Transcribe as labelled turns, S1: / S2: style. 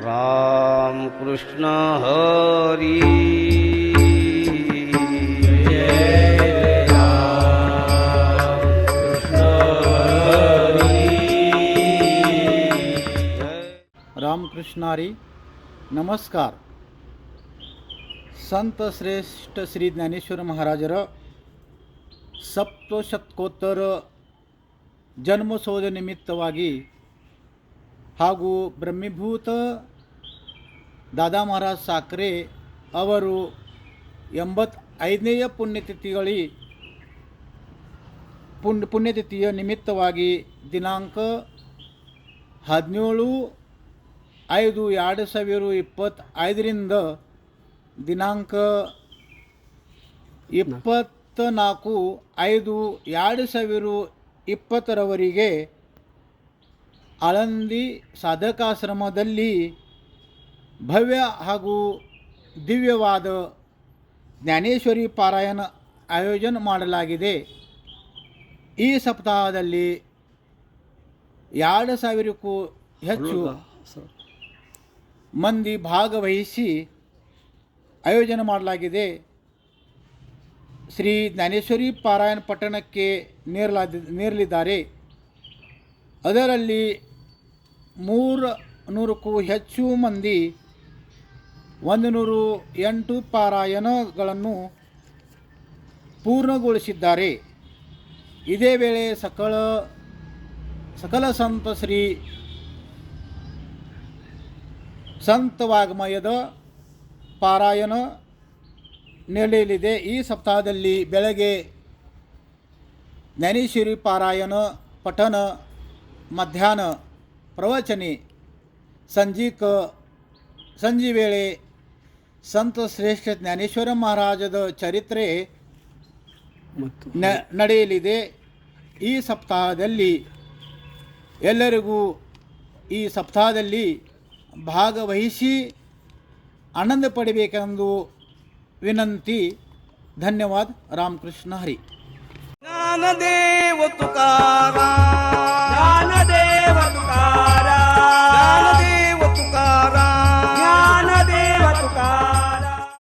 S1: राम कृष्ण हरी
S2: रामकृष्णारी नमस्कार. संत श्रेष्ठ श्री ज्ञानेश्वर महाराजर ಸಪ್ತಶತಕೋತ್ತರ ಜನ್ಮೋತ್ಸವದ ನಿಮಿತ್ತವಾಗಿ ಹಾಗೂ ಬ್ರಹ್ಮೀಭೂತ ದಾದಾ ಮಹಾರಾಜ್ ಸಾಕ್ರೆ ಅವರು 85ನೇ ಪುಣ್ಯತಿಥಿಯ ನಿಮಿತ್ತವಾಗಿ ದಿನಾಂಕ 17/5/2025ರಿಂದ ದಿನಾಂಕ 24/5/2020ರವರೆಗೆ ಆಳಂದಿ ಸಾಧಕಾಶ್ರಮದಲ್ಲಿ ಭವ್ಯ ಹಾಗೂ ದಿವ್ಯವಾದ ಜ್ಞಾನೇಶ್ವರಿ ಪಾರಾಯಣ ಆಯೋಜನೆ ಮಾಡಲಾಗಿದೆ. ಈ ಸಪ್ತಾಹದಲ್ಲಿ 2,000ಕ್ಕೂ ಹೆಚ್ಚು ಮಂದಿ ಭಾಗವಹಿಸಿ ಆಯೋಜನೆ ಮಾಡಲಾಗಿದೆ. ಶ್ರೀ ಜ್ಞಾನೇಶ್ವರಿ ಪಾರಾಯಣ ಪಟ್ಟಣಕ್ಕೆ ನೇರಲಿದ್ದಾರೆ. ಅದರಲ್ಲಿ 300ಕ್ಕೂ ಹೆಚ್ಚು ಮಂದಿ 108 ಪಾರಾಯಣಗಳನ್ನು ಪೂರ್ಣಗೊಳಿಸಿದ್ದಾರೆ. ಇದೇ ವೇಳೆ ಸಕಲ ಸಂತ ವಾಗ್ಮಯದ ಪಾರಾಯಣ ನಡೆಯಲಿದೆ. ಈ ಸಪ್ತಾಹದಲ್ಲಿ ಬೆಳಗ್ಗೆ ಜ್ಞಾನೇಶ್ವರಿ ಪಾರಾಯಣ ಪಠಣ, ಮಧ್ಯಾಹ್ನ ಪ್ರವಚನೆ, ಸಂಜೆ ವೇಳೆ ಸಂತ ಶ್ರೇಷ್ಠ ಜ್ಞಾನೇಶ್ವರ ಮಹಾರಾಜದ ಚರಿತ್ರೆ ನಡೆಯಲಿದೆ. ಈ ಸಪ್ತಾಹದಲ್ಲಿ ಎಲ್ಲರಿಗೂ ಈ ಸಪ್ತಾಹದಲ್ಲಿ ಭಾಗವಹಿಸಿ ಆನಂದ ಪಡಬೇಕೆಂದು ವಿನಂತಿ. ಧನ್ಯವಾದ. ರಾಮಕೃಷ್ಣ ಹರಿ.
S1: ज्ञानदेव तुका